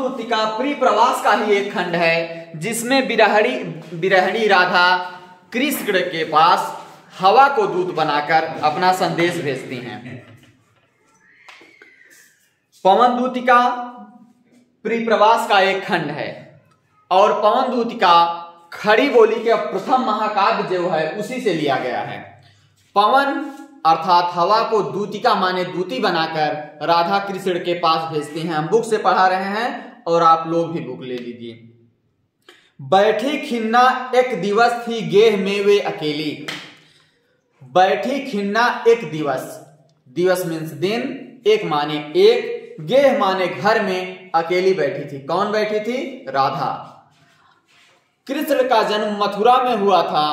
दूतिका प्रिय प्रवास का ही एक खंड है जिसमें विरहिणी राधा कृष्ण के पास हवा को दूत बनाकर अपना संदेश भेजती हैं। पवन दूतिका प्रिय प्रवास का एक खंड है और पवन दूतिका खड़ी बोली के प्रथम महाकाव्य जो है उसी से लिया गया है। पवन अर्थात हवा को दूतिका माने दूती बनाकर राधा कृष्ण के पास भेजती हैं। हम बुक से पढ़ा रहे हैं और आप लोग भी बुक ले लीजिए। बैठी खिन्ना एक दिवस थी गेह में वे अकेली। बैठी खिन्ना एक दिवस, दिवस मीन्स दिन, एक माने एक, गेह माने घर में अकेली बैठी थी। कौन बैठी थी? राधा। कृष्ण का जन्म मथुरा में हुआ था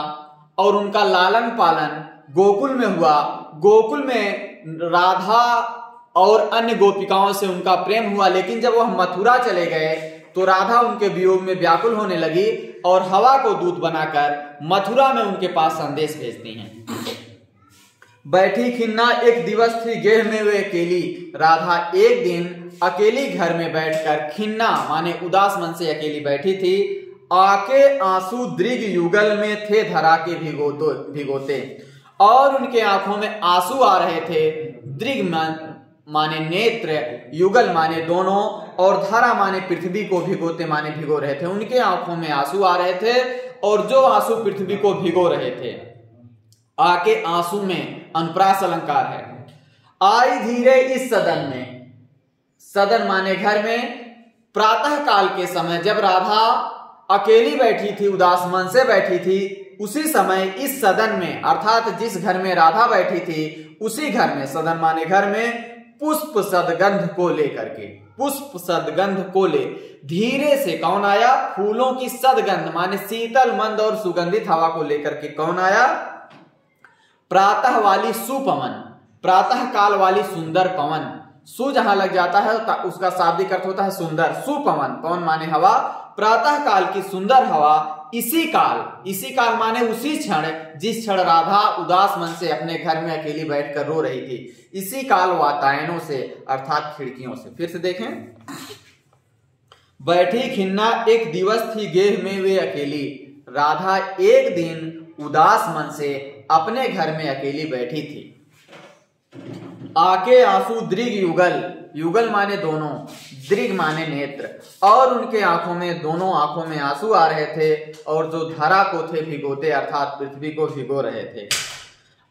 और उनका लालन पालन गोकुल में हुआ। गोकुल में राधा और अन्य गोपिकाओं से उनका प्रेम हुआ, लेकिन जब वह मथुरा चले गए तो राधा उनके वियोग में व्याकुल होने लगी और हवा को दूत बनाकर मथुरा में उनके पास संदेश भेजती हैं। बैठी खिन्ना एक दिवस थी गेह में वे अकेली। राधा एक दिन अकेली घर में बैठकर, खिन्ना माने उदास मन से अकेली बैठी थी। आके आंसू दृग युगल में थे धरा के भिगोते, और उनके आंखों में आंसू आ रहे थे। दृग माने नेत्र, युगल माने दोनों, और धरा माने पृथ्वी को भिगोते माने भिगो रहे थे। उनके आंखों में आंसू आ रहे थे और जो आंसू पृथ्वी को भिगो रहे थे। आके आंसू में अनुप्रास अलंकार है। आई धीरे इस सदन में, सदन माने घर में, प्रातः काल के समय जब राधा अकेली बैठी थी, उदास मन से बैठी थी, उसी समय इस सदन में अर्थात जिस घर में राधा बैठी थी उसी घर में, सदन माने घर में, पुष्प सदगंध को लेकर के, पुष्प सदगंध को ले धीरे से कौन आया? फूलों की सदगंध माने शीतल मंद और सुगंधित हवा को लेकर के कौन आया? प्रातः वाली सुपवन, प्रातः काल वाली सुंदर पवन। सु जहां लग जाता है उसका शाब्दिक अर्थ होता है सुंदर। सुपवन, पवन माने हवा, प्रातः काल की सुंदर हवा। इसी काल माने उसी क्षण जिस क्षण राधा उदास मन से अपने घर में अकेली बैठकर रो रही थी। इसी काल वातायनों से अर्थात खिड़कियों से। फिर से देखें, बैठी खिन्ना एक दिवस थी गेह में वे अकेली। राधा एक दिन उदास मन से अपने घर में अकेली बैठी थी। आके आंसू दृग युगल, युगल माने दोनों, दृग माने नेत्र, और उनके आंखों में, दोनों आंखों में आंसू आ रहे थे और जो धरा को थे भिगोते अर्थात पृथ्वी को भिगो रहे थे।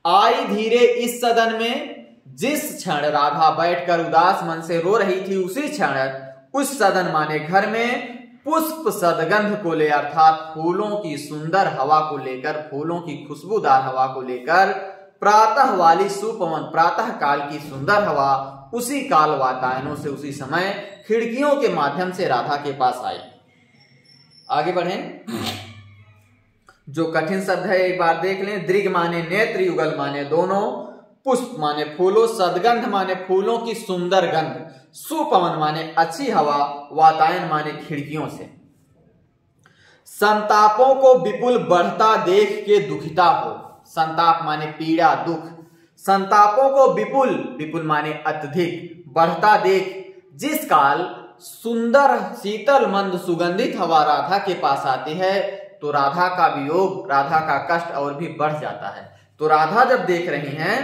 आई धीरे इस सदन में, जिस क्षण राधा बैठकर उदास मन से रो रही थी उसी क्षण उस सदन माने घर में पुष्प सदगंध को ले अर्थात फूलों की सुंदर हवा को लेकर, फूलों की खुशबूदार हवा को लेकर, प्रातः वाली सुपवन, प्रातः काल की सुंदर हवा उसी काल वातायनों से उसी समय खिड़कियों के माध्यम से राधा के पास आई। आगे बढ़ें। जो कठिन शब्द है एक बार देख लें। दृग माने नेत्र, युगल माने दोनों, पुष्प माने फूलों, सदगंध माने फूलों की सुंदर गंध, सुपवन माने अच्छी हवा, वातायन माने खिड़कियों से। संतापों को विपुल बढ़ता देख के दुखिता हो। संताप माने पीड़ा, दुख। संतापों को विपुल, विपुल माने अत्यधिक, बढ़ता देख जिस काल सुंदर शीतल मंद सुगंधित हवा राधा के पास आती है तो राधा का वियोग, राधा का कष्ट और भी बढ़ जाता है। तो राधा जब देख रही हैं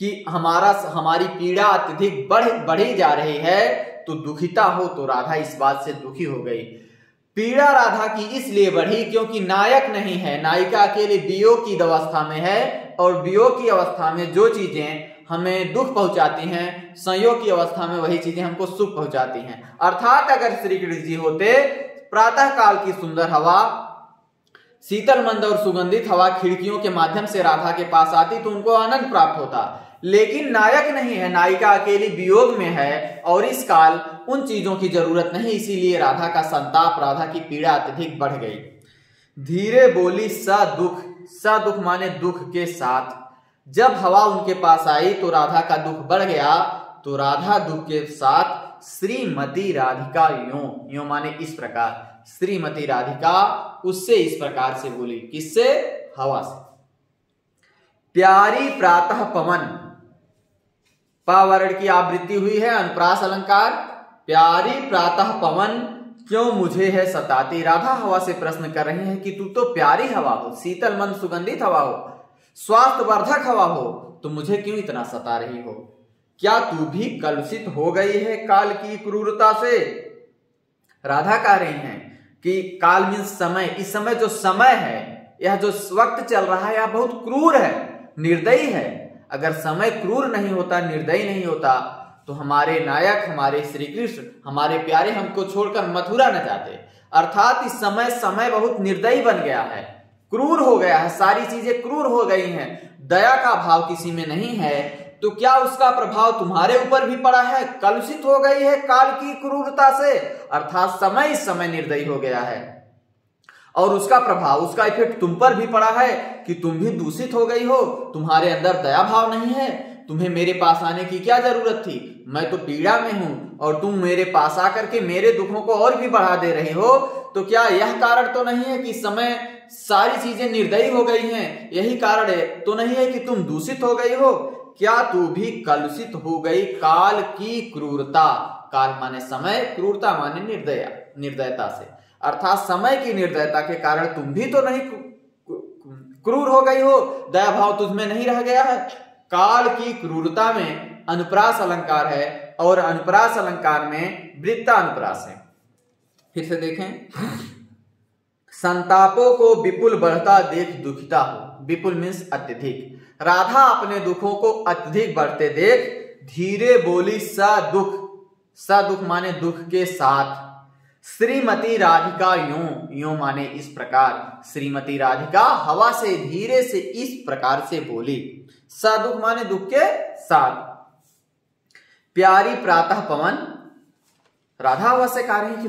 कि हमारी पीड़ा अत्यधिक बढ़ी जा रही है तो दुखिता हो, तो राधा इस बात से दुखी हो गई। पीड़ा राधा की इसलिए बढ़ी क्योंकि नायक नहीं है, नायिका अकेले वियोग की अवस्था में है, और वियोग की अवस्था में जो चीजें हमें दुख पहुंचाती हैं, संयोग की अवस्था में वही चीजें हमको सुख पहुंचाती हैं। अर्थात अगर श्री कृष्ण जी होते, प्रातः काल की सुंदर हवा, शीतल मंद और सुगंधित हवा खिड़कियों के माध्यम से राधा के पास आती तो उनको आनंद प्राप्त होता, लेकिन नायक नहीं है, नायिका अकेली वियोग में है और इस काल उन चीजों की जरूरत नहीं, इसीलिए राधा का संताप, राधा की पीड़ा अत्यधिक बढ़ गई। धीरे बोली सा दुख, सा दुख माने दुख के साथ। जब हवा उनके पास आई तो राधा का दुख बढ़ गया, तो राधा दुख के साथ श्रीमती राधिका यो माने इस प्रकार, श्रीमती राधिका उससे इस प्रकार से बोली। किससे? हवा से। प्यारी प्रातः पवन, पावरण की आवृत्ति हुई है, अनुप्रास अलंकार। प्यारी प्रातः पवन क्यों मुझे है सताती। राधा हवा से प्रश्न कर रही है कि तू तो प्यारी हवा हो, शीतल मन सुगंधित हवा हो, स्वास्थ्य वर्धक हवा हो, तो मुझे क्यों इतना सता रही हो। क्या तू भी कलुषित हो गई है काल की क्रूरता से। राधा कह रही हैं कि काल मीन्स समय, इस समय जो समय है, यह जो वक्त चल रहा है, यह बहुत क्रूर है, निर्दयी है। अगर समय क्रूर नहीं होता, निर्दयी नहीं होता, तो हमारे नायक, हमारे श्री कृष्ण, हमारे प्यारे हमको छोड़कर मथुरा न जाते। अर्थात इस समय बहुत निर्दयी बन गया है, क्रूर हो गया है, सारी चीजें क्रूर हो गई हैं, दया का भाव किसी में नहीं है। तो क्या उसका प्रभाव तुम्हारे ऊपर भी पड़ा है, कलुषित हो गई है काल की क्रूरता से। अर्थात समय इस समय निर्दयी हो गया है और उसका प्रभाव, उसका इफेक्ट तुम पर भी पड़ा है कि तुम भी दूषित हो गई हो, तुम्हारे अंदर दया भाव नहीं है। तुम्हें मेरे पास आने की क्या जरूरत थी, मैं तो पीड़ा में हूं और तुम मेरे पास आकर के मेरे दुखों को और भी बढ़ा दे रही हो। तो क्या यह कारण तो नहीं है कि समय सारी चीजें निर्दयी हो गई हैं, यही कारण है तो नहीं है कि तुम दूषित हो गई हो। क्या तू भी कलुषित हो गई काल की क्रूरता। काल माने समय, क्रूरता माने निर्दयता से। अर्थात समय की निर्दयता के कारण तुम भी तो नहीं क्रूर हो गई हो, दया भाव तुझमें नहीं रह गया है। काल की क्रूरता में अनुप्रास अलंकार है और अनुप्रास अलंकार में वृत्ता अनुप्रास है। फिर से देखें, संतापों को विपुल बढ़ता देख दुखिता हो। विपुल मीन्स अत्यधिक। राधा अपने दुखों को अत्यधिक बढ़ते देख धीरे बोली सदुख। सदुख माने दुख के साथ। श्रीमती राधिका यूं माने इस प्रकार। श्रीमती राधिका हवा से धीरे से इस प्रकार से बोली। सदुख माने दुख के साथ। प्यारी प्रातः पवन। राधा हवा से कह रही कि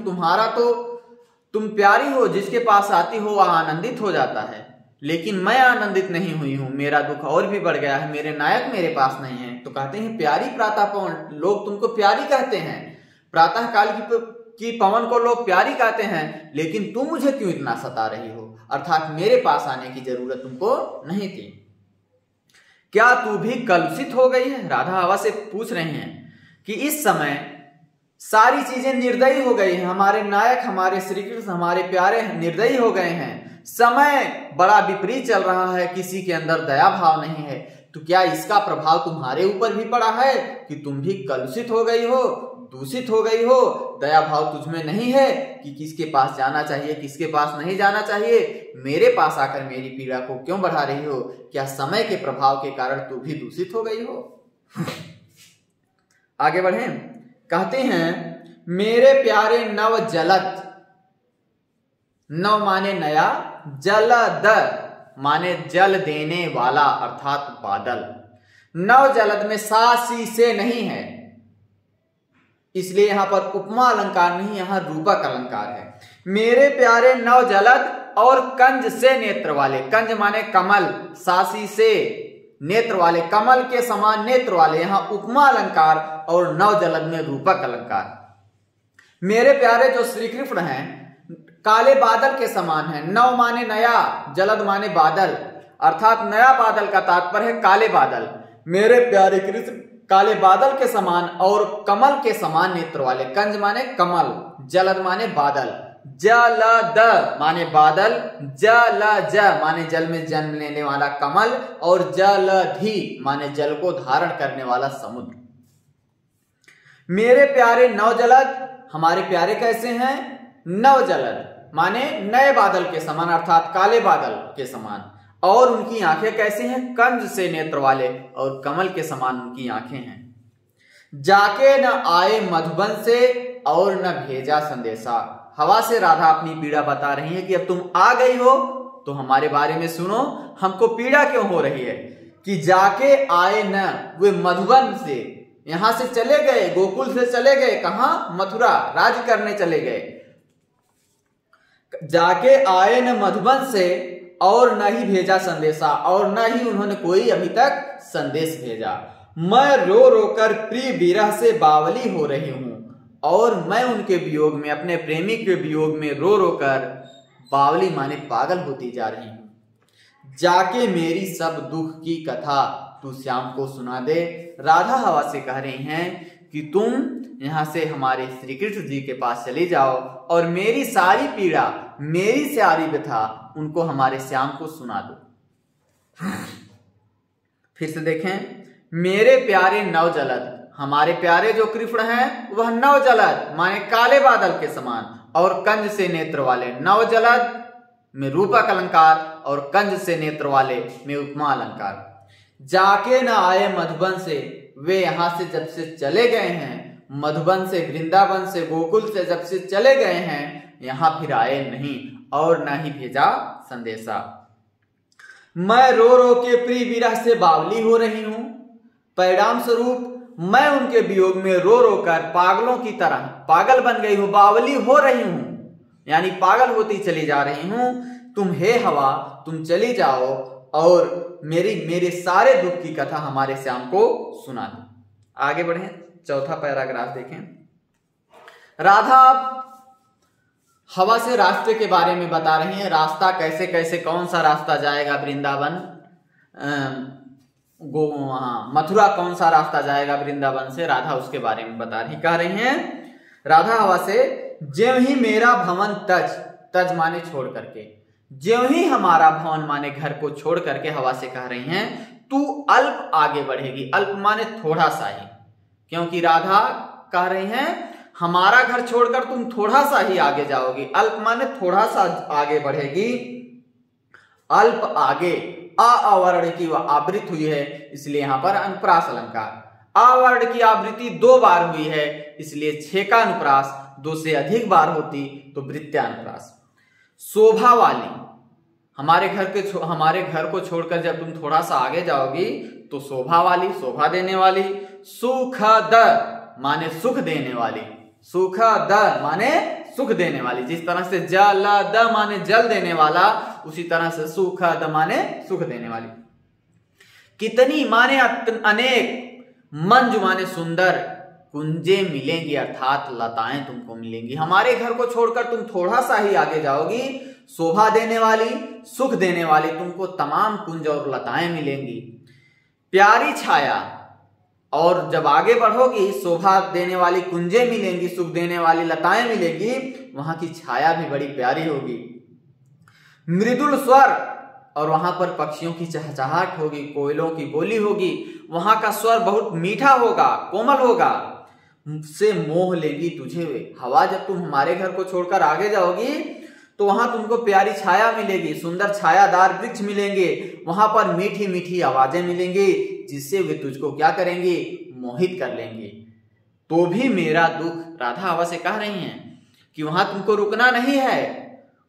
तुम प्यारी हो, जिसके पास आती हो वह आनंदित हो जाता है, लेकिन मैं आनंदित नहीं हुई हूं, मेरा दुख और भी बढ़ गया है, मेरे नायक मेरे पास नहीं है। तो कहते हैं प्यारी प्रातः पवन, लोग तुमको प्यारी कहते हैं, प्रातः काल की पवन को लोग प्यारी कहते हैं, लेकिन तुम मुझे क्यों इतना सता रही हो। अर्थात मेरे पास आने की जरूरत तुमको नहीं थी। क्या तू भी कलुषित हो गई है। राधा हवा से पूछ रहे हैं कि इस समय सारी चीजें निर्दयी हो गई हैं, हमारे नायक, हमारे श्री कृष्ण, हमारे प्यारे निर्दयी हो गए हैं, समय बड़ा विपरीत चल रहा है, किसी के अंदर दया भाव नहीं है। तो क्या इसका प्रभाव तुम्हारे ऊपर भी पड़ा है कि तुम भी कलुषित हो गई हो, दूषित हो गई हो, दया भाव तुझमें नहीं है कि किसके पास जाना चाहिए, किसके पास नहीं जाना चाहिए, मेरे पास आकर मेरी पीड़ा को क्यों बढ़ा रही हो। क्या समय के प्रभाव के कारण तू भी दूषित हो गई हो। आगे बढ़े, कहते हैं मेरे प्यारे नव जलद। नव माने नया, जलद माने जल देने वाला, अर्थात बादल। नव जलद में सा से नहीं है, इसलिए यहां पर उपमा अलंकार नहीं, यहां रूपक अलंकार है। मेरे प्यारे नव जलद और कंज से नेत्र वाले। कंज माने कमल, सासी से नेत्र वाले, कमल के समान नेत्र वाले। यहां उपमा अलंकार और नव जलद में रूपक अलंकार। मेरे प्यारे जो श्री कृष्ण हैं काले बादल के समान है। नव माने नया, जलद माने बादल, अर्थात नया बादल का तात्पर्य है काले बादल। मेरे प्यारे कृष्ण काले बादल के समान और कमल के समान नेत्र वाले। कंज माने कमल, जलद माने बादल, जलद माने बादल, जलज माने जल में जन्म लेने वाला कमल, और जलधि माने जल को धारण करने वाला समुद्र। मेरे प्यारे नवजलद, हमारे प्यारे कैसे हैं, नवजलद माने नए बादल के समान, अर्थात काले बादल के समान। और उनकी आंखें कैसे हैं, कंज से नेत्र वाले और कमल के समान उनकी आंखें हैं। जाके न आए मधुबन से और न भेजा संदेशा। हवा से राधा अपनी पीड़ा बता रही है कि अब तुम आ गई हो तो हमारे बारे में सुनो, हमको पीड़ा क्यों हो रही है। कि जाके आए न, वे मधुबन से, यहां से चले गए, गोकुल से चले गए, कहां, मथुरा, राज्य करने चले गए। जाके आए न मधुबन से और न ही भेजा संदेशा, और न ही उन्होंने कोई अभी तक संदेश भेजा। मैं रो रो कर प्रिय विरह से बावली हो रही हूं, और मैं उनके वियोग में, अपने प्रेमी के वियोग में रो रो कर बावली माने पागल होती जा रही हूं। जाके मेरी सब दुख की कथा तू श्याम को सुना दे। राधा हवा से कह रही हैं कि तुम यहाँ से हमारे श्री कृष्ण जी के पास चले जाओ और मेरी सारी पीड़ा, मेरी सारी व्यथा उनको, हमारे श्याम को सुना दो। फिर से देखें, मेरे प्यारे नवजलद, हमारे प्यारे जो कृष्ण हैं वह नवजलद माने काले बादल के समान, और कंज से नेत्र वाले, नवजलद में रूपक अलंकार और कंज से नेत्र वाले में उपमा अलंकार। जाके न आए मधुबन से, वे यहां से जब से चले गए हैं, मधुबन से, वृंदावन से, गोकुल से जब से चले गए हैं, यहां फिर आए नहीं और ना ही भेजा संदेशा। मैं रो रो के प्रिय विरह से बावली हो रही हूं, परिणाम स्वरूप मैं उनके वियोग में रो रो कर पागलों की तरह पागल बन गई हूं, बावली हो रही हूं यानी पागल होती चली जा रही हूं। तुम हे हवा, तुम चली जाओ और मेरे सारे दुख की कथा हमारे श्याम को सुना दो। आगे बढ़े, चौथा पैराग्राफ देखें। राधा हवा से रास्ते के बारे में बता रही है, रास्ता कैसे कैसे, कौन सा रास्ता जाएगा वृंदावन, मथुरा कौन सा रास्ता जाएगा वृंदावन से, राधा उसके बारे में बता रही। कह रही हैं राधा हवा से, ज्यों ही मेरा भवन तज, तज माने छोड़ करके, ज्यों ही हमारा भवन माने घर को छोड़ करके हवा से कह रही हैं तू अल्प आगे बढ़ेगी, अल्प माने थोड़ा सा ही, क्योंकि राधा कह रही हैं हमारा घर छोड़कर तुम थोड़ा सा ही आगे जाओगी, अल्प माने थोड़ा सा आगे बढ़ेगी, अल्प आगे, अवर्ण की वह आवृत्ति हुई है इसलिए यहां पर अनुप्रास अलंकार। अवर्ण की आवृत्ति 2 बार हुई है इसलिए 6 का अनुप्रास, 2 से अधिक बार होती तो वृत्त्यानुप्रास। शोभा वाली, हमारे घर को छोड़कर जब तुम थोड़ा सा आगे जाओगी तो शोभा वाली, शोभा देने वाली। सुखद माने सुख देने वाली, सुखद माने सुख देने वाली। जिस तरह से जलद माने जल देने वाला, उसी तरह से सुखद माने सुख देने वाली। कितनी माने अनेक, मंजु माने सुंदर, कुंजे मिलेंगी अर्थात लताएं तुमको मिलेंगी। हमारे घर को छोड़कर तुम थोड़ा सा ही आगे जाओगी, शोभा देने वाली, सुख देने वाली तुमको तमाम कुंज और लताएं मिलेंगी। प्यारी छाया, और जब आगे बढ़ोगी शोभा देने वाली कुंजे मिलेंगी, सुख देने वाली लताएं मिलेंगी, वहां की छाया भी बड़ी प्यारी होगी। मृदुल स्वर, और वहां पर पक्षियों की चहचहाहट होगी, कोयलों की बोली होगी, वहां का स्वर बहुत मीठा होगा, कोमल होगा। से मोह लेगी तुझे वे, हवा जब तुम हमारे घर को छोड़कर आगे जाओगी तो वहां तुमको प्यारी छाया मिलेगी, सुंदर छायादार वृक्ष मिलेंगे, वहां पर मीठी मीठी आवाजें मिलेंगी जिससे वे तुझको क्या करेंगे, मोहित कर लेंगे। तो भी मेरा दुख, राधा हवा से कह रही हैं कि वहां तुमको रुकना नहीं है,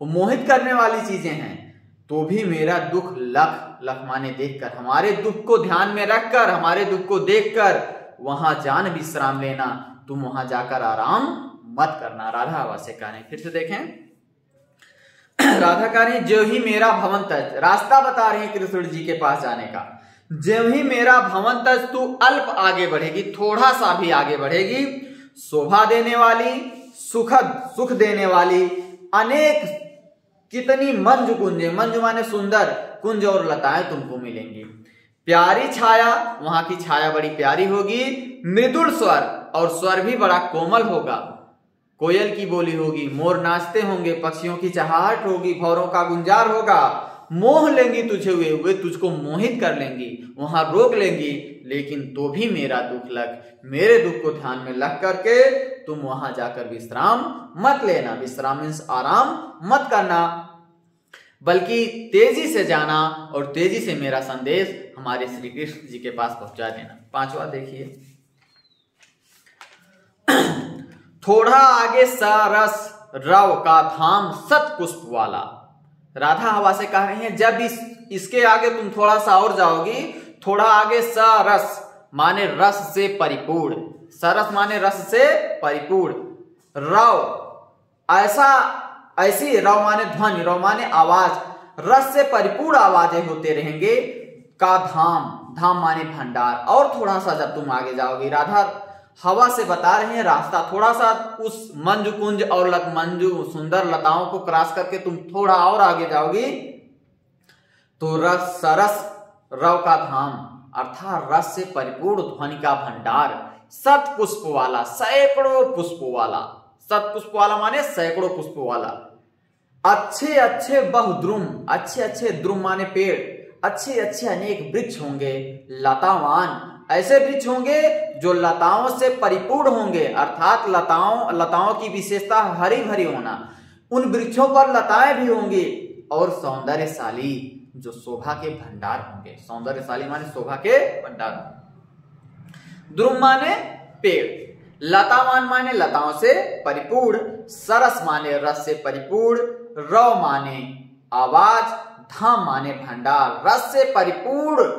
वो मोहित करने वाली चीजें हैं। तो भी मेरा दुख लख, लख माने देखकर, हमारे दुख को ध्यान में रखकर, हमारे दुख को देखकर वहां जान विश्राम लेना, तुम वहां जाकर आराम मत करना, राधा हवा से कह रहे। फिर से देखें, राधा कह रही जो ही मेरा भवन तज, रास्ता बता रही है कृष्ण जी के पास जाने का। जो ही मेरा भवन तज, तू अल्प आगे बढ़ेगी, थोड़ा सा भी आगे बढ़ेगी, शोभा देने वाली, सुखद सुख देने वाली, अनेक कितनी मंजु कुंजे, मंजु माने सुंदर, कुंज और लताएं तुमको मिलेंगी। प्यारी छाया, वहां की छाया बड़ी प्यारी होगी। मृदुल स्वर, और स्वर भी बड़ा कोमल होगा, कोयल की बोली होगी, मोर नाचते होंगे, पक्षियों की चहचहाहट होगी, भौरों का गुंजार होगा। मोह लेंगी तुझे वे तुझको मोहित कर लेंगी, वहां रोक लेंगी, लेकिन तो भी मेरा दुख लग, मेरे दुख को ध्यान में लग करके तुम वहां जाकर विश्राम मत लेना। विश्राम मीन्स आराम मत करना, बल्कि तेजी से जाना और तेजी से मेरा संदेश हमारे श्री कृष्ण जी के पास पहुंचा देना। 5वां देखिए, थोड़ा आगे सरस रव का धाम सत पुष्प वाला। राधा हवा से कह रही है जब इसके आगे तुम थोड़ा सा और जाओगी, थोड़ा आगे सरस माने रस से परिपूर्ण, सरस माने रस से परिपूर्ण, रव ऐसी रव माने ध्वनि, रव माने आवाज, रस से परिपूर्ण आवाजें होते रहेंगे। का धाम, धाम माने भंडार, और थोड़ा सा जब तुम आगे जाओगी, राधा हवा से बता रहे हैं रास्ता, थोड़ा सा उस मंजु कुंज और मंजु सुंदर लताओं को क्रॉस करके तुम थोड़ा और आगे जाओगी तो रस सरस रव का धाम अर्थात रस से परिपूर्ण ध्वनि का भंडार, शत पुष्प वाला, सैकड़ों पुष्प वाला, शत पुष्प वाला माने सैकड़ों पुष्प वाला। अच्छे अच्छे बहुद्रुम, अच्छे अच्छे द्रुम माने पेड़, अच्छे अच्छे अनेक वृक्ष होंगे। लतावान, ऐसे वृक्ष होंगे जो लताओं से परिपूर्ण होंगे, अर्थात लताओं की विशेषता हरी भरी होना। उन वृक्षों पर लताएं भी होंगी। और सौंदर्यशाली, जो शोभा के भंडार होंगे। सौंदर्यशाली माने शोभा के भंडार। द्रुम माने पेड़, लतावान माने लताओं से परिपूर्ण, सरस माने रस से परिपूर्ण, रव माने आवाज, धाम माने भंडार, रस से परिपूर्ण,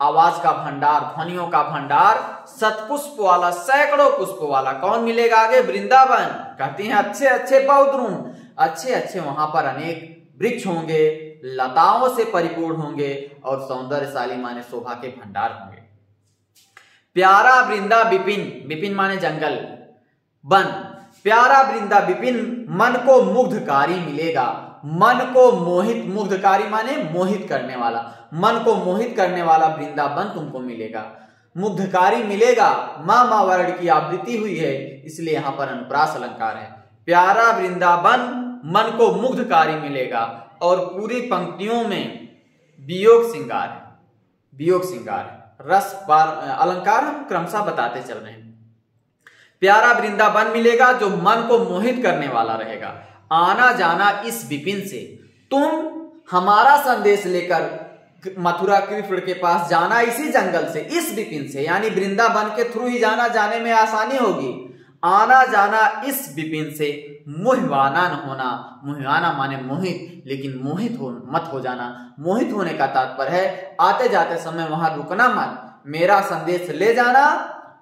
आवाज का भंडार, ध्वनियों का भंडार, शतपुष्प वाला, सैकड़ों पुष्प वाला। कौन मिलेगा आगे? वृंदावन। कहती हैं अच्छे अच्छे बहुद्रुम, अच्छे अच्छे वहां पर अनेक वृक्ष होंगे, लताओं से परिपूर्ण होंगे और सौंदर्यशाली माने शोभा के भंडार होंगे। प्यारा वृंदा विपिन, विपिन माने जंगल, वन। प्यारा वृंदा विपिन मन को मुग्धकारी मिलेगा, मन को मोहित, मुग्धकारी माने मोहित करने वाला, मन को मोहित करने वाला वृंदावन तुमको मिलेगा। मुग्धकारी मिलेगा, माँ वर्ण की आवृत्ति हुई है, इसलिए यहां पर अनुप्रास अलंकार है। प्यारा वृंदावन मन को मुग्धकारी मिलेगा। और पूरी पंक्तियों में वियोग श्रृंगार है, वियोग श्रृंगार है। रस अलंकार हम क्रमशः बताते चल रहे हैं। प्यारा वृंदावन मिलेगा जो मन को मोहित करने वाला रहेगा। आना जाना इस विपिन से, तुम हमारा संदेश लेकर मथुरा कृष्ण के पास जाना इसी जंगल से, इस विपिन से, यानी वृंदावन के थ्रू ही जाना, जाने में आसानी होगी। आना जाना इस विपिन से, मोहवाना न होना, मोहवाना माने मोहित, लेकिन मोहित मत हो जाना। मोहित होने का तात्पर्य है आते जाते समय वहां रुकना मत, मेरा संदेश ले जाना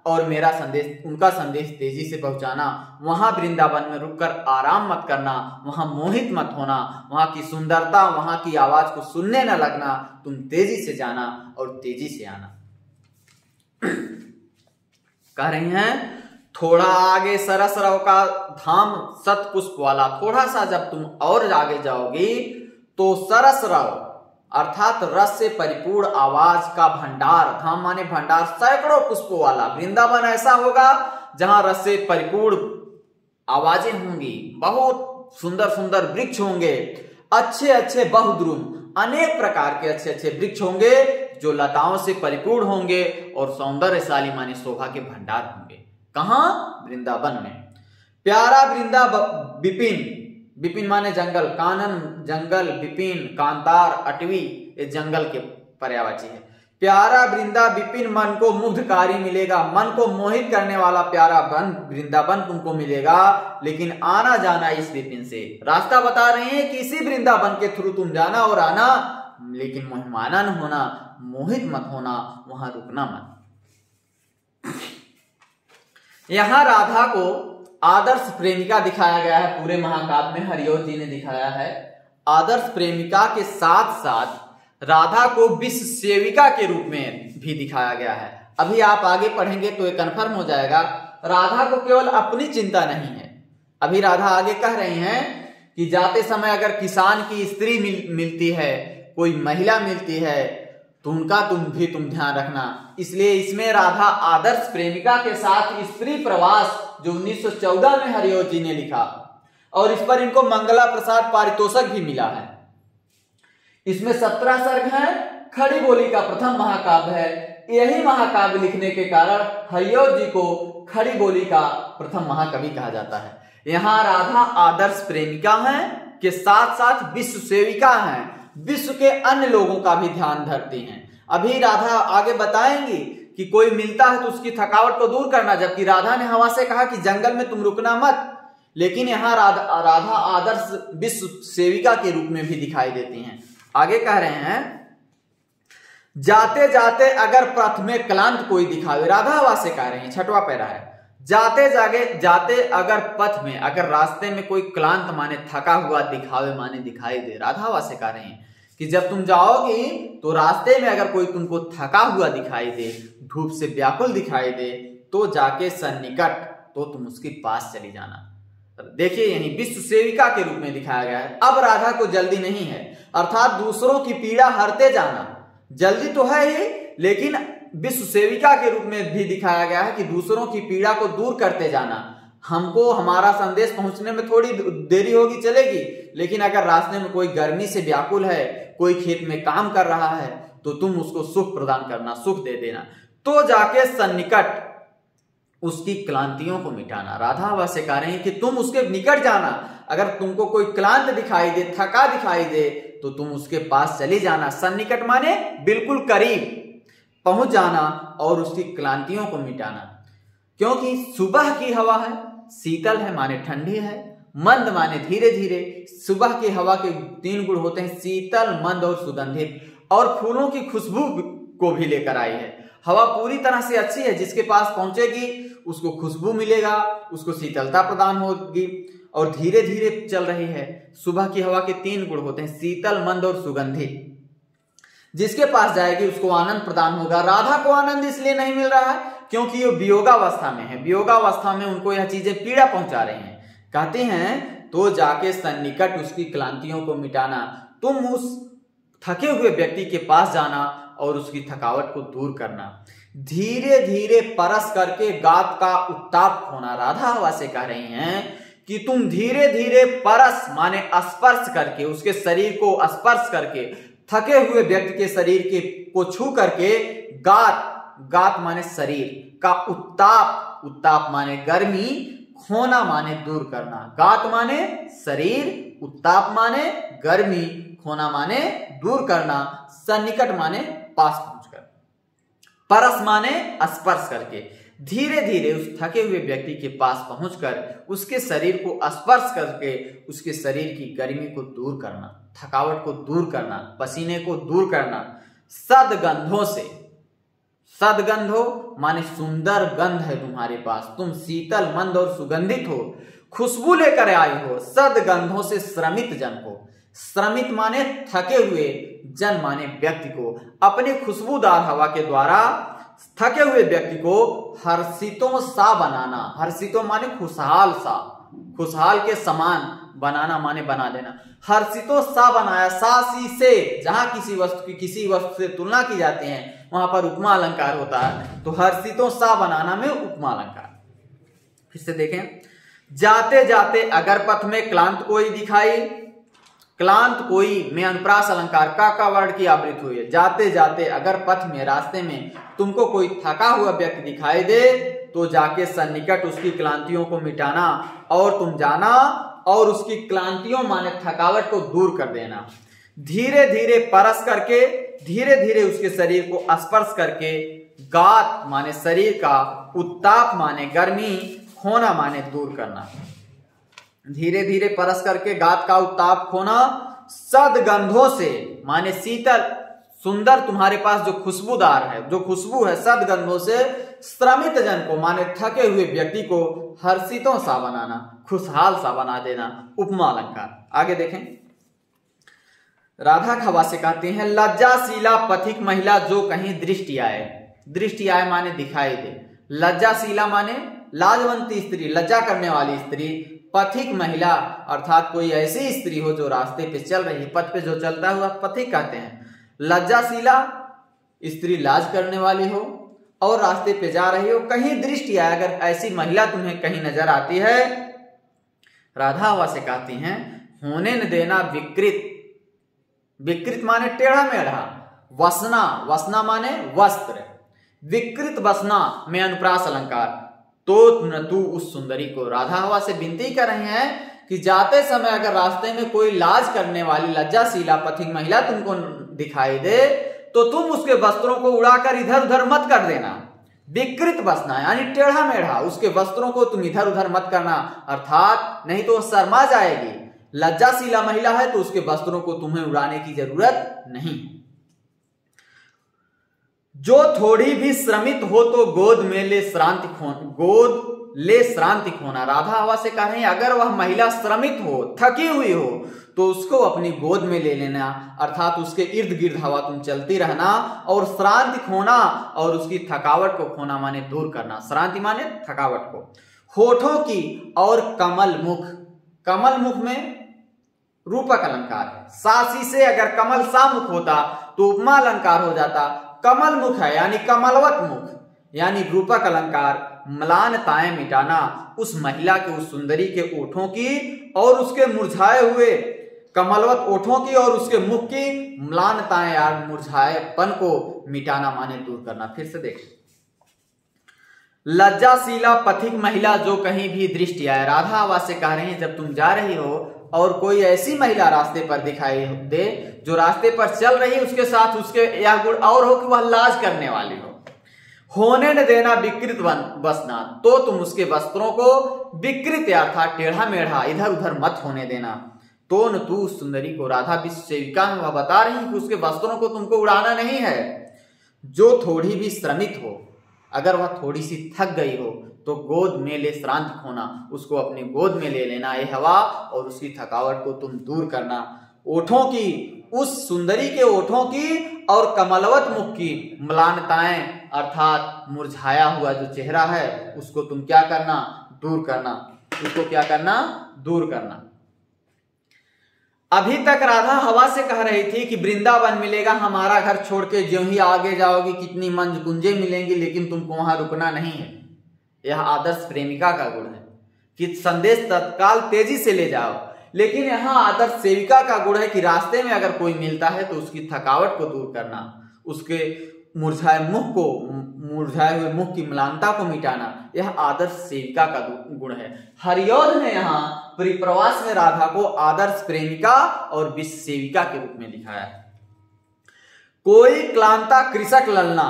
और मेरा संदेश, उनका संदेश तेजी से पहुंचाना। वहां वृंदावन में रुककर आराम मत करना, वहां मोहित मत होना, वहां की सुंदरता, वहां की आवाज को सुनने न लगना, तुम तेजी से जाना और तेजी से आना। कह रही हैं थोड़ा आगे सरसराव का धाम शतपुष्प वाला, थोड़ा सा जब तुम और आगे जाओगी तो सरसराव अर्थात रस से परिपूर्ण आवाज का भंडार, धाम माने भंडार, सैकड़ों पुष्पों वाला वृंदावन ऐसा होगा जहां रस से परिपूर्ण आवाजें होंगी, बहुत सुंदर सुंदर वृक्ष होंगे, अच्छे अच्छे बहुद्रुम, अनेक प्रकार के अच्छे अच्छे वृक्ष होंगे जो लताओं से परिपूर्ण होंगे और सौंदर्यशाली माने शोभा के भंडार होंगे। कहां? वृंदावन में। प्यारा वृंदा विपिन, विपिन माने जंगल, कानन जंगल, विपिन कांतार, अटवी, ये जंगल के पर्यायवाची है। प्यारा वृंदा विपिन मन को मुग्धकारी मिलेगा, मन को मोहित करने वाला प्यारा वृंदावन तुमको मिलेगा, लेकिन आना जाना इस विपिन से। रास्ता बता रहे हैं कि इसी वृंदावन के थ्रू तुम जाना और आना, लेकिन मोहमाना न होना, मोहित मत होना, वहां रुकना मत। यहां राधा को आदर्श प्रेमिका दिखाया गया है, पूरे महाकाव्य में हरिओं जी ने दिखाया है। आदर्श प्रेमिका के साथ साथ राधा को विश्व सेविका के रूप में भी दिखाया गया है। अभी आप आगे पढ़ेंगे तो ये कन्फर्म हो जाएगा। राधा को केवल अपनी चिंता नहीं है। अभी राधा आगे कह रही हैं कि जाते समय अगर किसान की स्त्री मिलती है, कोई महिला मिलती है, तो उनका तुम ध्यान रखना। इसलिए इसमें राधा आदर्श प्रेमिका के साथ स्त्री प्रवास, जो 1914 में हरिओं जी ने लिखा, और इस पर इनको मंगला प्रसाद पारितोषक भी मिला है। इसमें 17 सर्ग हैं। खड़ी बोली का प्रथम महाकाव्य है। यही महाकाव्य लिखने के कारण हरिओं जी को खड़ी बोली का प्रथम महाकवि कहा जाता है। यहाँ राधा आदर्श प्रेमिका हैं के साथ साथ विश्व सेविका हैं, विश्व के अन्य लोगों का भी ध्यान धरती हैं। अभी राधा आगे बताएंगी कि कोई मिलता है तो उसकी थकावट को दूर करना, जबकि राधा ने हवा से कहा कि जंगल में तुम रुकना मत, लेकिन यहाँ राधा आदर्श विश्व सेविका के रूप में भी दिखाई देती हैं। आगे कह रहे हैं जाते जाते अगर पथ में क्लांत कोई दिखावे, राधा हवा से कह रही है, 6वां पैरा है। जाते अगर पथ में, अगर रास्ते में कोई क्लांत माने थका हुआ दिखावे माने दिखाई दे, राधा हवा से कह रही है कि जब तुम जाओगी तो रास्ते में अगर कोई तुमको थका हुआ दिखाई दे, धूप से व्याकुल दिखाई दे, तो जाके सन्निकट, तो तुम उसके पास चली जाना। देखिए यही विश्व सेविका के रूप में दिखाया गया है। अब राधा को जल्दी नहीं है, अर्थात दूसरों की पीड़ा हरते जाना। जल्दी तो है ही, लेकिन विश्व सेविका के रूप में भी दिखाया गया है कि दूसरों की पीड़ा को दूर करते जाना। हमको हमारा संदेश पहुंचने में थोड़ी देरी होगी, चलेगी, लेकिन अगर रास्ते में कोई गर्मी से व्याकुल है, कोई खेत में काम कर रहा है, तो तुम उसको सुख प्रदान करना, सुख दे देना। तो जाके सन्निकट उसकी क्लांतियों को मिटाना। राधा वह से कह रहे हैं कि तुम उसके निकट जाना। अगर तुमको कोई क्लांत दिखाई दे, थका दिखाई दे, तो तुम उसके पास चले जाना। सन्निकट माने बिल्कुल करीब पहुंच जाना और उसकी क्लांतियों को मिटाना। क्योंकि सुबह की हवा है, शीतल है माने ठंडी है, मंद माने धीरे धीरे। सुबह की हवा के 3 गुण होते हैं, शीतल, मंद और सुगंधित, और फूलों की खुशबू को भी लेकर आई है। हवा पूरी तरह से अच्छी है, जिसके पास पहुंचेगी उसको खुशबू मिलेगा, उसको शीतलता प्रदान होगी, और धीरे धीरे चल रही है। सुबह की हवा के 3 गुण होते हैं, शीतल, मंद और सुगंधित। जिसके पास जाएगी उसको आनंद प्रदान होगा। राधा को आनंद इसलिए नहीं मिल रहा है क्योंकि ये वियोगावस्था में है। वियोगावस्था में उनको यह चीजें पीड़ा पहुंचा रही हैं। कहते हैं तो जाके सन्निकट उसकी क्लांतियों को मिटाना। तुम उस थके हुए व्यक्ति के पास जाना और उसकी थकावट को दूर करना। धीरे धीरे परस करके गात का उत्ताप होना। राधा हवा से कह रही हैं कि तुम धीरे धीरे परस माने स्पर्श करके, उसके शरीर को स्पर्श करके, थके हुए व्यक्ति के शरीर के को छू करके गात, गात माने शरीर का उत्ताप, उत्ताप माने गर्मी, खोना माने दूर करना। गात माने शरीर, उत्ताप माने गर्मी, खोना माने दूर करना, सन्निकट माने पास पहुंचकर, परस माने स्पर्श करके। धीरे धीरे उस थके हुए व्यक्ति के पास पहुंचकर उसके शरीर को स्पर्श करके उसके शरीर की गर्मी को दूर करना, थकावट को दूर करना, पसीने को दूर करना। सदगंधों से, सदगंधो माने सुंदर गंध है तुम्हारे पास, तुम शीतल, मंद और सुगंधित हो, खुशबू लेकर आई हो। सदगंधों से श्रमित जन को, श्रमित माने थके हुए, जन माने व्यक्ति को, अपने खुशबूदार हवा के द्वारा थके हुए व्यक्ति को हर्षितों सा बनाना। हर्षितों माने खुशहाल सा, खुशहाल के समान, बनाना माने बना देना। हर्षितों सा बनाया, सा सी से, जहां किसी वस्तु की किसी वस्तु से तुलना की जाती है वहां पर उपमा अलंकार होता है, तो हर्षितों सा बनाना में उपमा अलंकार। फिर से देखें, जाते जाते अगर पथ में क्लांत कोई दिखाई, क्लांत कोई में अनुप्रास अलंकार का वर्ण की आवृत्ति हुई है। जाते जाते अगर पथ में, रास्ते में तुमको कोई थका हुआ व्यक्ति दिखाई दे, तो जाके सन्निकट उसकी क्लांतियों को मिटाना और तुम जाना और उसकी क्लांतियों माने थकावट को दूर कर देना। धीरे धीरे परस करके, धीरे धीरे उसके शरीर को स्पर्श करके, गात माने शरीर का, उत्ताप माने गर्मी, खोना माने दूर करना। धीरे धीरे परस करके गात का उत्ताप खोना। सदगंधों से माने शीतल, सुंदर तुम्हारे पास जो खुशबूदार है, जो खुशबू है, सदगंधों से श्रमित जन को माने थके हुए व्यक्ति को हर्षितों सा बनाना, खुशहाल सा बना देना। उपमा अलंकार। आगे देखें, राधा खवा से कहते हैं, लज्जाशीला पथिक महिला जो कहीं दृष्टि आए। दृष्टि आए माने दिखाई दे। लज्जाशीला माने लाजवंती स्त्री, लज्जा करने वाली स्त्री। पथिक महिला अर्थात कोई ऐसी स्त्री हो जो रास्ते पे चल रही है, पथ पे जो चलता हुआ पथिक कहते हैं। लज्जाशीला स्त्री लाज करने वाली हो और रास्ते पे जा रही हो, कहीं दृष्टि आए, अगर ऐसी महिला तुम्हें कहीं नजर आती है, राधा हवा से कहती हैं, होने न देना विकृत। विकृत माने टेढ़ा मेढ़ा। वसना, वसना माने वस्त्र। विकृत वसना में अनुप्रास अलंकार। तो न तू उस सुंदरी को, राधा हवा से विनती कर रहे हैं कि जाते समय अगर रास्ते में कोई लाज करने वाली लज्जाशीला पथिक महिला तुमको दिखाई दे, तो तुम उसके वस्त्रों को उड़ाकर इधर उधर मत कर देना। विकृत वसना यानी टेढ़ा मेढ़ा, उसके वस्त्रों को तुम इधर उधर मत करना, अर्थात नहीं तो शर्मा जाएगी। लज्जाशीला महिला है तो उसके वस्त्रों को तुम्हें उड़ाने की जरूरत नहीं। जो थोड़ी भी श्रमित हो तो गोद में ले श्रांति खोना, गोद ले श्रांति खोना। राधा हवा से कह रहे हैं, अगर वह महिला श्रमित हो, थकी हुई हो, तो उसको अपनी गोद में ले लेना, अर्थात उसके इर्द गिर्द हवा तुम चलती रहना और श्रांति खोना और उसकी थकावट को खोना माने दूर करना। श्रांति माने थकावट को। होठों की और कमल मुख। कमल मुख में रूपक अलंकार है। सासी से अगर कमल सा मुख होता तो उपमा अलंकार हो जाता। कमल मुख है यानी कमलवत मुख यानी रूपक अलंकार, म्लानताएं मिटाना उस महिला के, उस सुंदरी के ओठों की और उसके मुरझाए हुए कमलवत ओठों की और उसके मुख की म्लानताएं यार मुरझाएपन को मिटाना माने दूर करना। फिर से देख, लज्जाशीला पथिक महिला जो कहीं भी दृष्टि आए। राधा आवाज से कह रही है जब तुम जा रही हो और कोई ऐसी महिला रास्ते पर दिखाई दे जो रास्ते पर चल रही है, उसके साथ उसके यह गुण और हो कि वह लाज करने वाली हो, होने न देना विकृत बसना, तो तुम उसके वस्त्रों को विकृत अर्थात टेढ़ा मेढ़ा इधर उधर मत होने देना। तो न तू उस सुंदरी को, राधा विश्व सेविका में वह बता रही कि उसके वस्त्रों को तुमको उड़ाना नहीं है। जो थोड़ी भी श्रमित हो, अगर वह थोड़ी सी थक गई हो तो गोद में ले श्रांत खोना, उसको अपने गोद में ले लेना ये हवा और उसकी थकावट को तुम दूर करना। ओठों की, उस सुंदरी के ओठों की और कमलवत मुख की म्लानताएं अर्थात मुरझाया हुआ जो चेहरा है उसको तुम क्या करना, दूर करना, उसको क्या करना, दूर करना। अभी तक राधा हवा से कह रही थी कि वृंदावन मिलेगा हमारा घर छोड़ के, ज्यों ही आगे जाओगी कितनी मंज कुंजे मिलेंगी, लेकिन तुमको वहां रुकना नहीं है। यह आदर्श प्रेमिका का गुण है कि संदेश तत्काल तेजी से ले जाओ, लेकिन यहाँ आदर्श सेविका का गुण है कि रास्ते में अगर कोई मिलता है तो उसकी थकावट को दूर करना, उसके मुरझाए हुए मुख की म्लानता को मिटाना। यह आदर्श सेविका का गुण है। हरिऔध ने यहाँ परिप्रवास में राधा को आदर्श प्रेमिका और विश्व सेविका के रूप में लिखा है। कोई क्लांता कृषक ललना,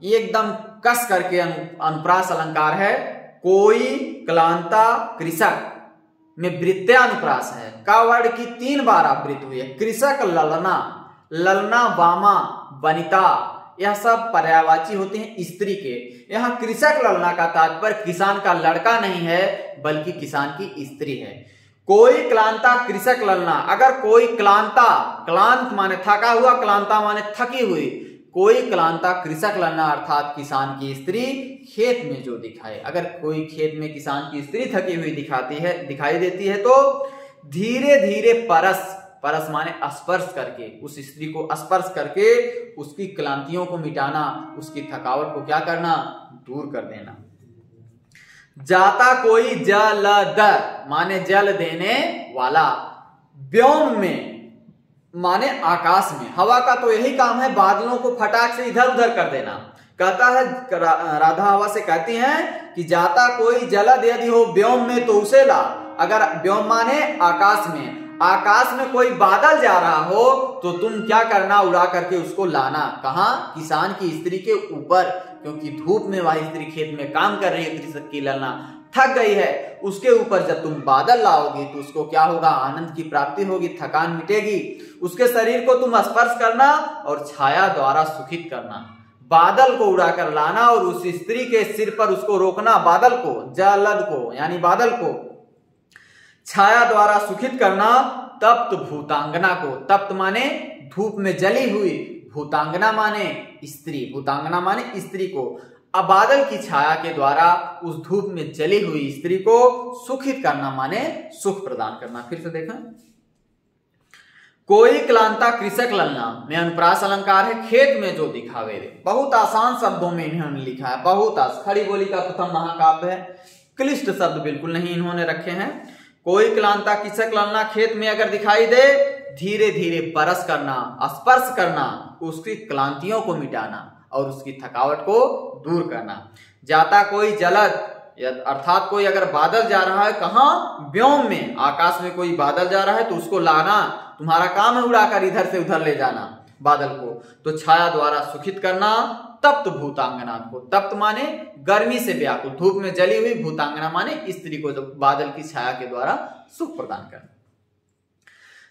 ये एकदम कस करके अनुप्रास अलंकार है। कोई क्लांता कृषक में वृत्यानुप्रास है, का वर्ण की 3 बार आवृत्ति हुई है। कृषक ललना, ललना वामा वनिता, यह सब पर्यायवाची होते हैं स्त्री के। यहाँ कृषक ललना का तात्पर्य किसान का लड़का नहीं है बल्कि किसान की स्त्री है। कोई क्लांता कृषक ललना, अगर कोई क्लांता, क्लांत माने थका हुआ, क्लांता माने थकी हुई, कोई क्लांता कृषक ललना अर्थात किसान की स्त्री खेत में जो दिखाए, अगर कोई खेत में किसान की स्त्री थकी हुई दिखाई देती है तो धीरे धीरे परस माने स्पर्श करके, उस स्त्री को स्पर्श करके उसकी क्लांतियों को मिटाना, उसकी थकावट को क्या करना, दूर कर देना। जाता कोई जलद माने जल देने वाला, व्योम में माने आकाश में। हवा का तो यही काम है बादलों को फटाक से इधर उधर कर देना। कहता है राधा हवा से कहती हैं कि जाता कोई जलद यदि हो व्योम में तो उसे ला। अगर व्योम माने आकाश में, आकाश में कोई बादल जा रहा हो तो तुम क्या करना, उड़ा करके उसको लाना। कहां, किसान की स्त्री के ऊपर, क्योंकि धूप में वह स्त्री खेत में काम कर रही है, कृषक की ललना थक गई है, उसके ऊपर जब तुम बादल लाओगी तो उसको क्या होगा, आनंद की प्राप्ति होगी, थकान मिटेगी। उसके शरीर को तुम स्पर्श करना और छाया द्वारा सुखित करना, बादल को उड़ाकर लाना और उस स्त्री के सिर पर उसको रोकना, बादल को, जलद को यानी बादल को छाया द्वारा सुखित करना। तप्त भूतांगना को, तप्त माने धूप में जली हुई, भूतांगना माने स्त्री, भूतांगना माने स्त्री को अब बादल की छाया के द्वारा उस धूप में जली हुई स्त्री को सुखित करना माने सुख प्रदान करना। फिर से देखा, कोई क्लांता कृषक ललना में अनुप्रास अलंकार है, खेत में जो दिखावे दे। बहुत आसान शब्दों में इन्होंने लिखा है, बहुत खड़ी बोली का प्रथम महाकाव्य है, क्लिष्ट शब्द बिल्कुल नहीं इन्होंने रखे हैं। कोई क्लांता कृषक ललना, खेत में अगर दिखाई दे धीरे धीरे परस करना, स्पर्श करना, उसकी क्लांतियों को मिटाना और उसकी थकावट को दूर करना। जाता कोई जलद अर्थात कोई अगर बादल जा रहा है, कहां, व्योम में, आकाश में कोई बादल जा रहा है तो उसको लाना, तुम्हारा काम है उड़ाकर इधर से उधर ले जाना बादल को। तो छाया द्वारा सुखित करना। तप्त भूतांगना को, तप्त माने गर्मी से व्याकुल, धूप में जली हुई, भूतांगना माने स्त्री को जो बादल की छाया के द्वारा सुख प्रदान करना।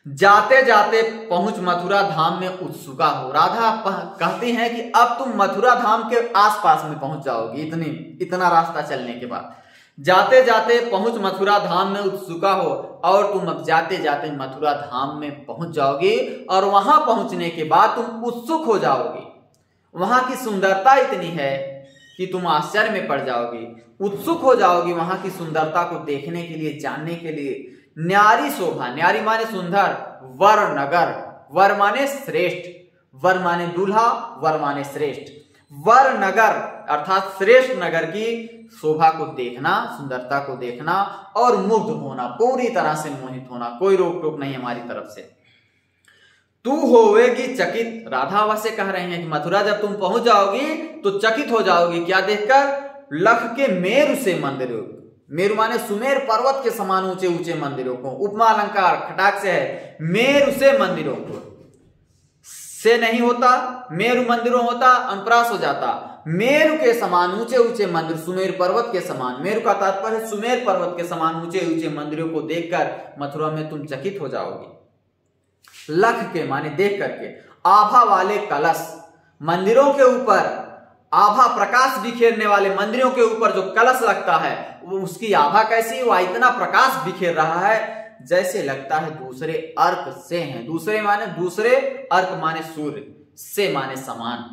जाते जाते पहुंच मथुरा धाम में उत्सुका हो। राधा कहती हैं कि अब तुम मथुरा धाम के आसपास में पहुंच जाओगी, इतना रास्ता चलने के बाद। जाते जाते पहुंच मथुरा धाम में उत्सुका हो, और तुम अब जाते जाते मथुरा धाम में पहुंच जाओगी और वहां पहुंचने के बाद तुम उत्सुक हो जाओगी। वहां की सुंदरता इतनी है कि तुम आश्चर्य में पड़ जाओगी, उत्सुक हो जाओगी वहां की सुंदरता को देखने के लिए, जानने के लिए। न्यारी शोभा, न्यारी माने सुंदर, वर नगर, वर माने श्रेष्ठ, वर माने दूल्हा, वर माने श्रेष्ठ। वर नगर अर्थात श्रेष्ठ नगर की शोभा को देखना, सुंदरता को देखना और मुग्ध होना, पूरी तरह से मोहित होना, कोई रोक टोक नहीं हमारी तरफ से। तू होवेगी चकित, राधा वैसे कह रहे हैं कि मथुरा जब तुम पहुंच जाओगी तो चकित हो जाओगी, क्या देखकर? लख के मेरु से मंदिरों, मेरु माने सुमेर पर्वत के समान ऊंचे ऊंचे मंदिरों को, उपमा अलंकार खटाक से है, मेरु से मंदिरों को, से नहीं होता, मेरु मंदिरों होता अनुप्रास हो जाता, मेरु के समान ऊंचे ऊंचे मंदिर, सुमेर पर्वत के समान, मेरु का तात्पर्य है सुमेर पर्वत के समान ऊंचे ऊंचे मंदिरों को देखकर मथुरा में तुम चकित हो जाओगे। लख के माने देख करके, आभा वाले कलश, मंदिरों के ऊपर आभा प्रकाश बिखेरने वाले मंदिरों के ऊपर जो कलश लगता है वो उसकी आभा कैसी, वह इतना प्रकाश बिखेर रहा है जैसे लगता है दूसरे अर्क से हैं। दूसरे माने दूसरे, अर्क माने सूर्य, से माने समान।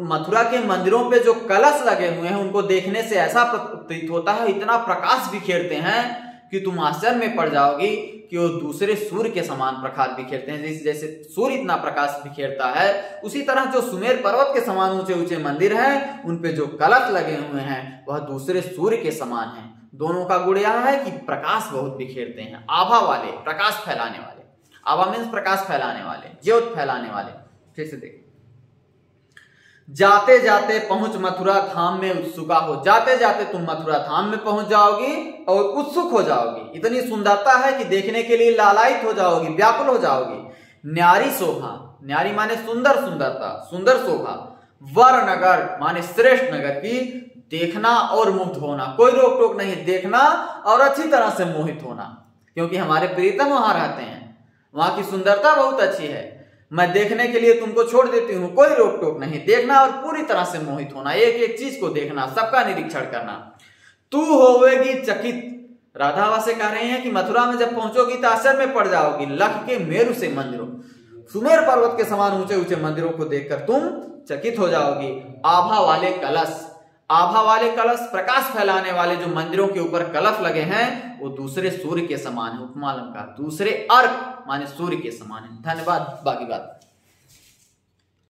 मथुरा के मंदिरों पे जो कलश लगे हुए हैं उनको देखने से ऐसा प्रतीत होता है, इतना प्रकाश बिखेरते हैं कि तुम आश्चर्य में पड़ जाओगी कि वो दूसरे सूर्य के समान प्रकाश बिखेरते हैं। जैसे सूर्य इतना प्रकाश बिखेरता है, उसी तरह जो सुमेर पर्वत के समान ऊंचे ऊंचे मंदिर हैं उन पे जो कलश लगे हुए हैं वह दूसरे सूर्य के समान हैं। दोनों का गुण यह है कि प्रकाश बहुत बिखेरते हैं, आभा वाले, प्रकाश फैलाने वाले। आभा मीन्स प्रकाश फैलाने वाले, ज्योत फैलाने वाले। फिर से देखिए, जाते जाते पहुंच मथुरा धाम में उत्सुका हो, जाते जाते तुम मथुरा धाम में पहुंच जाओगी और उत्सुक हो जाओगी, इतनी सुंदरता है कि देखने के लिए लालायित हो जाओगी, व्याकुल हो जाओगी। न्यारी शोभा, न्यारी माने सुंदर, सुंदरता, सुंदर शोभा। वर नगर माने श्रेष्ठ नगर की देखना और मुग्ध होना, कोई रोक टोक नहीं, देखना और अच्छी तरह से मोहित होना, क्योंकि हमारे प्रीतम वहां रहते हैं, वहां की सुंदरता बहुत अच्छी है। मैं देखने के लिए तुमको छोड़ देती हूँ, कोई रोक टोक नहीं, देखना और पूरी तरह से मोहित होना, एक एक चीज को देखना, सबका निरीक्षण करना। तू होवेगी चकित, राधा से कह रहे हैं कि मथुरा में जब पहुंचोगी तो आश्चर्य में पड़ जाओगी। लख के मेरु से मंदिरों, सुमेर पर्वत के समान ऊंचे ऊंचे मंदिरों को देखकर तुम चकित हो जाओगी। आभा वाले कलश, आभा वाले कलश, प्रकाश फैलाने वाले जो मंदिरों के ऊपर कलश लगे हैं वो दूसरे सूर्य के समान है, उपमा अलंकार, दूसरे अर्क माने सूर्य के समान है। धन्यवाद, बाकी बात।